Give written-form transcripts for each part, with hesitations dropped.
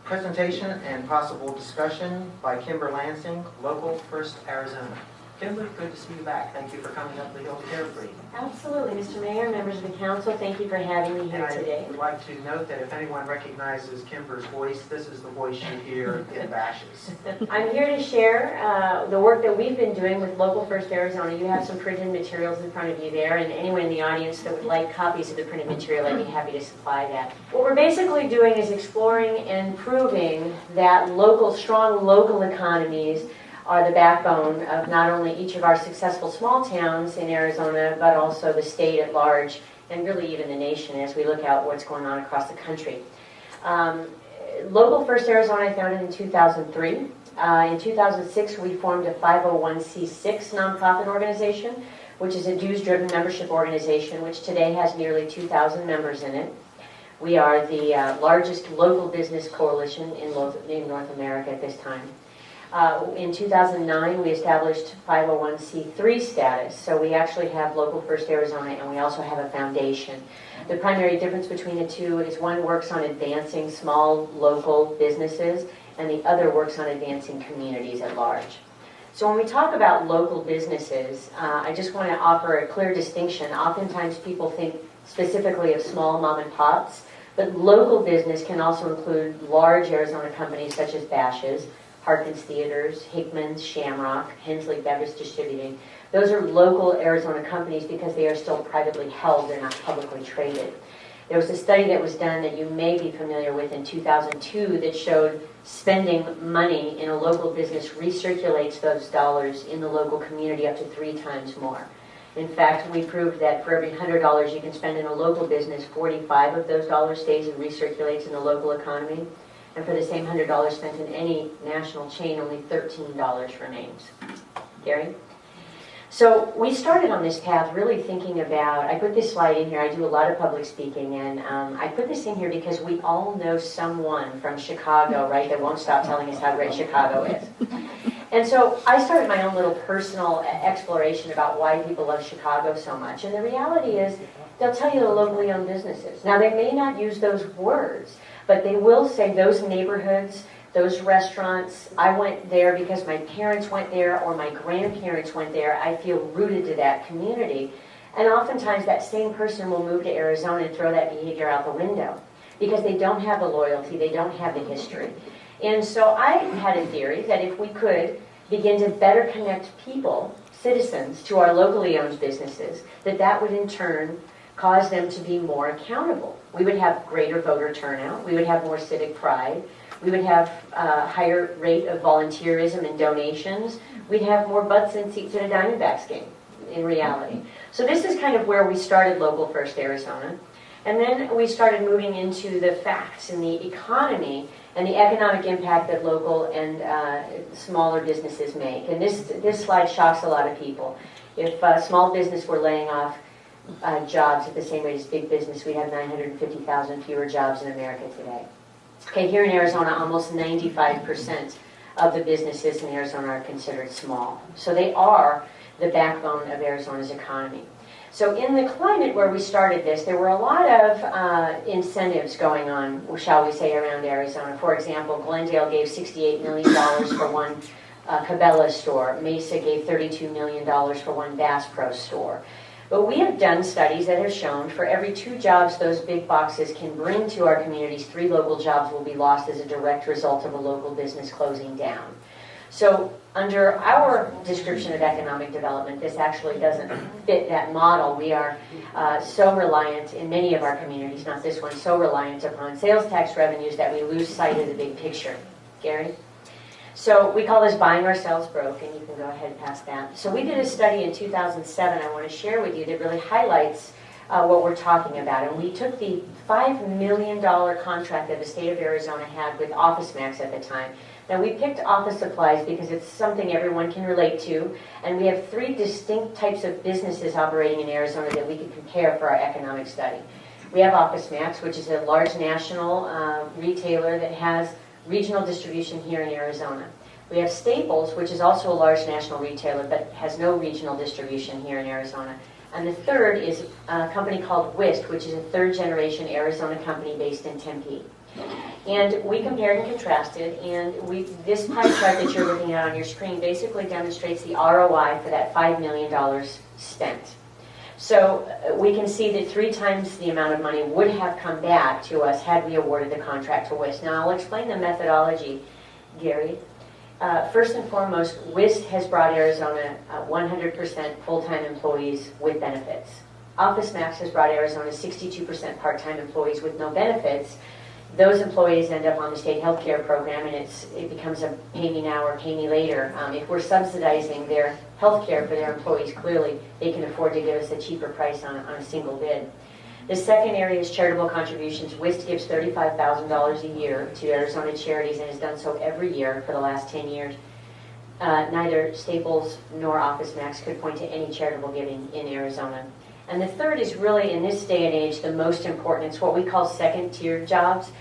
Presentation and possible discussion by Kimber Lanning, Local First Arizona. Kimber, good to see you back. Thank you for coming up the hill to Carefree. Absolutely, Mr. Mayor, members of the council, thank you for having me here today. I would like to note that if anyone recognizes Kimber's voice, this is the voice you hear in Bashes. I'm here to share the work that we've been doing with Local First Arizona. You have some printed materials in front of you there, and anyone in the audience that would like copies of the printed material, I'd be happy to supply that. What we're basically doing is exploring and proving that strong local economies are the backbone of not only each of our successful small towns in Arizona, but also the state at large, and really even the nation as we look out what's going on across the country. Local First Arizona, I founded in 2003. In 2006, we formed a 501c6 nonprofit organization, which is a dues-driven membership organization, which today has nearly 2,000 members in it. We are the largest local business coalition in North America at this time. In 2009, we established 501c3 status, so we actually have Local First Arizona, and we also have a foundation. The primary difference between the two is one works on advancing small local businesses, and the other works on advancing communities at large. So when we talk about local businesses, I just want to offer a clear distinction. Oftentimes people think specifically of small mom and pops, but local business can also include large Arizona companies such as Bashes, Harkins Theaters, Hickman's, Shamrock, Hensley Beverage Distributing. Those are local Arizona companies because they are still privately held, they're not publicly traded. There was a study that was done that you may be familiar with in 2002 that showed spending money in a local business recirculates those dollars in the local community up to 3 times more. In fact, we proved that for every $100 you can spend in a local business, 45 of those dollars stays and recirculates in the local economy. And for the same $100 spent in any national chain, only $13 remains. Gary? So we started on this path really thinking about, I put this slide in here, I do a lot of public speaking, and I put this in here because we all know someone from Chicago, right, that won't stop telling us how great Chicago is. And so I started my own little personal exploration about why people love Chicago so much. And the reality is, they'll tell you the locally owned businesses. Now, they may not use those words, but they will say those neighborhoods, those restaurants, I went there because my parents went there or my grandparents went there. I feel rooted to that community. And oftentimes that same person will move to Arizona and throw that behavior out the window because they don't have the loyalty, they don't have the history. And so I had a theory that if we could begin to better connect people, citizens, to our locally owned businesses, that would in turn cause them to be more accountable. We would have greater voter turnout. We would have more civic pride. We would have a higher rate of volunteerism and donations. We'd have more butts and seats at a Diamondbacks game, in reality. So this is kind of where we started Local First Arizona. And then we started moving into the facts and the economy and the economic impact that local and smaller businesses make. And this slide shocks a lot of people. If small business were laying off jobs at the same rate as big business, we have 950,000 fewer jobs in America today. Okay, here in Arizona, almost 95% of the businesses in Arizona are considered small. So they are the backbone of Arizona's economy. So in the climate where we started this, there were a lot of incentives going on, shall we say, around Arizona. For example, Glendale gave $68 million for one Cabela's store. Mesa gave $32 million for one Bass Pro store. But we have done studies that have shown for every 2 jobs those big boxes can bring to our communities, 3 local jobs will be lost as a direct result of a local business closing down. So under our description of economic development, this actually doesn't fit that model. We are so reliant in many of our communities, not this one, so reliant upon sales tax revenues that we lose sight of the big picture. Gary? So we call this buying ourselves broke, and you can go ahead past that. So we did a study in 2007 I want to share with you that really highlights what we're talking about. And we took the $5 million contract that the state of Arizona had with OfficeMax at the time. Now we picked office supplies because it's something everyone can relate to, and we have 3 distinct types of businesses operating in Arizona that we could compare for our economic study. We have OfficeMax, which is a large national retailer that has regional distribution here in Arizona. We have Staples, which is also a large national retailer but has no regional distribution here in Arizona. And the third is a company called WIST, which is a 3rd-generation Arizona company based in Tempe. And we compared and contrasted, and this pie chart that you're looking at on your screen basically demonstrates the ROI for that $5 million spent. So we can see that 3 times the amount of money would have come back to us had we awarded the contract to WIST. Now I'll explain the methodology, Gary. First and foremost, WIST has brought Arizona 100% full-time employees with benefits. OfficeMax has brought Arizona 62% part-time employees with no benefits. Those employees end up on the state health care program, and it becomes a pay me now or pay me later. If we're subsidizing their health care for their employees, clearly they can afford to give us a cheaper price on a single bid. The second area is charitable contributions. WIST gives $35,000 a year to Arizona charities and has done so every year for the last 10 years. Neither Staples nor OfficeMax could point to any charitable giving in Arizona. And the third is really, in this day and age, the most important. It's what we call second-tier jobs.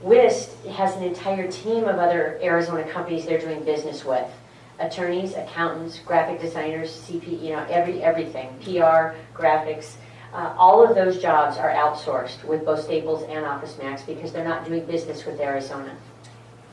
WIST has an entire team of other Arizona companies they're doing business with. Attorneys, accountants, graphic designers, CP, everything, PR, graphics. All of those jobs are outsourced with both Staples and OfficeMax because they're not doing business with Arizona.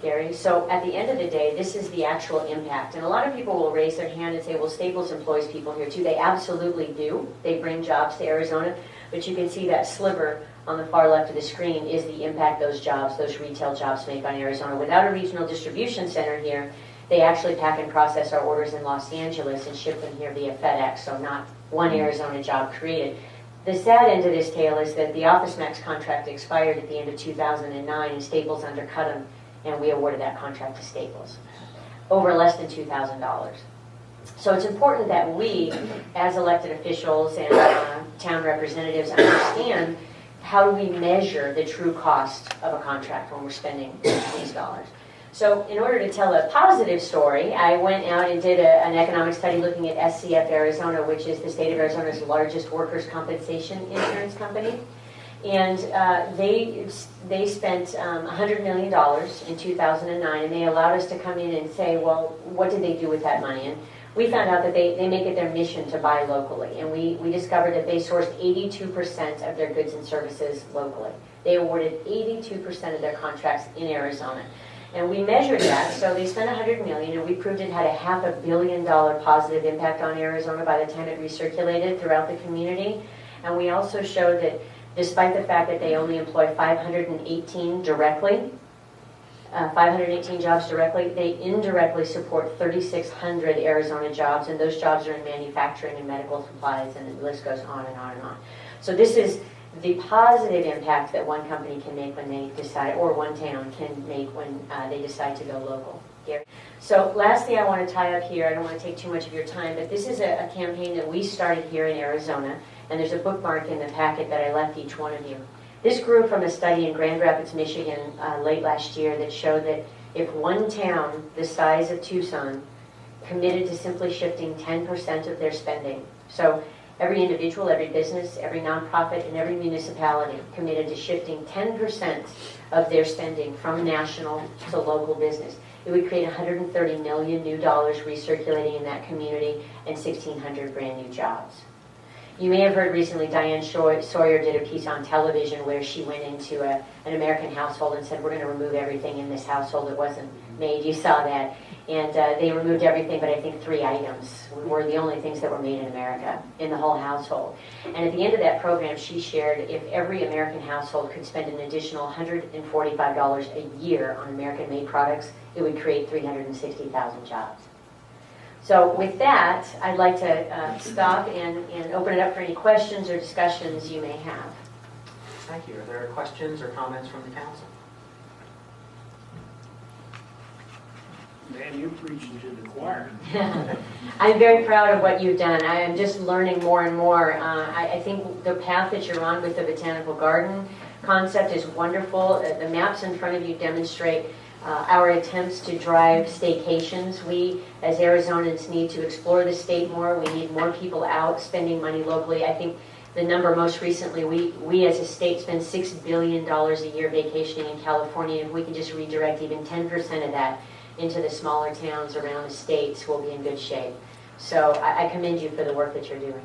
Gary, so at the end of the day, this is the actual impact. And a lot of people will raise their hand and say, well, Staples employs people here too. They absolutely do. They bring jobs to Arizona. But you can see that sliver on the far left of the screen is the impact those jobs, those retail jobs make on Arizona. Without a regional distribution center here, they actually pack and process our orders in Los Angeles and ship them here via FedEx, so not one Arizona job created. The sad end of this tale is that the OfficeMax contract expired at the end of 2009 and Staples undercut them, and we awarded that contract to Staples over less than $2,000. So it's important that we, as elected officials and town representatives, understand how do we measure the true cost of a contract when we're spending these dollars. So in order to tell a positive story, I went out and did an economic study looking at SCF Arizona, which is the state of Arizona's largest workers' compensation insurance company. And they spent $100 million in 2009, and they allowed us to come in and say, well, what did they do with that money? And we found out that they make it their mission to buy locally. And we discovered that they sourced 82% of their goods and services locally. They awarded 82% of their contracts in Arizona. And we measured that, so they spent $100 million, and we proved it had a $500 million positive impact on Arizona by the time it recirculated throughout the community. And we also showed that despite the fact that they only employ 518 directly, 518 jobs directly, they indirectly support 3,600 Arizona jobs, and those jobs are in manufacturing and medical supplies, and the list goes on and on and on. So this is the positive impact that one company can make when they decide, or one town can make when they decide to go local. Gary. So lastly, I want to tie up here, I don't want to take too much of your time, but this is a campaign that we started here in Arizona, and there's a bookmark in the packet that I left each one of you. This grew from a study in Grand Rapids, Michigan late last year that showed that if one town the size of Tucson committed to simply shifting 10% of their spending, so every individual, every business, every nonprofit, and every municipality committed to shifting 10% of their spending from national to local business, it would create $130 million new dollars recirculating in that community and 1,600 brand new jobs. You may have heard recently Diane Sawyer did a piece on television where she went into an American household and said, we're going to remove everything in this household that wasn't made. You saw that. And they removed everything, but I think 3 items were the only things that were made in America in the whole household. And at the end of that program, she shared if every American household could spend an additional $145 a year on American-made products, it would create 360,000 jobs. So with that, I'd like to stop and open it up for any questions or discussions you may have. Thank you. Are there questions or comments from the council? Man, you're preaching to the choir. I'm very proud of what you've done. I am just learning more and more. I think the path that you're on with the botanical garden concept is wonderful. The maps in front of you demonstrate our attempts to drive staycations. We, as Arizonans, need to explore the state more. We need more people out spending money locally. I think the number most recently, we as a state spend $6 billion a year vacationing in California. If we can just redirect even 10% of that into the smaller towns around the states, we'll be in good shape. So I commend you for the work that you're doing.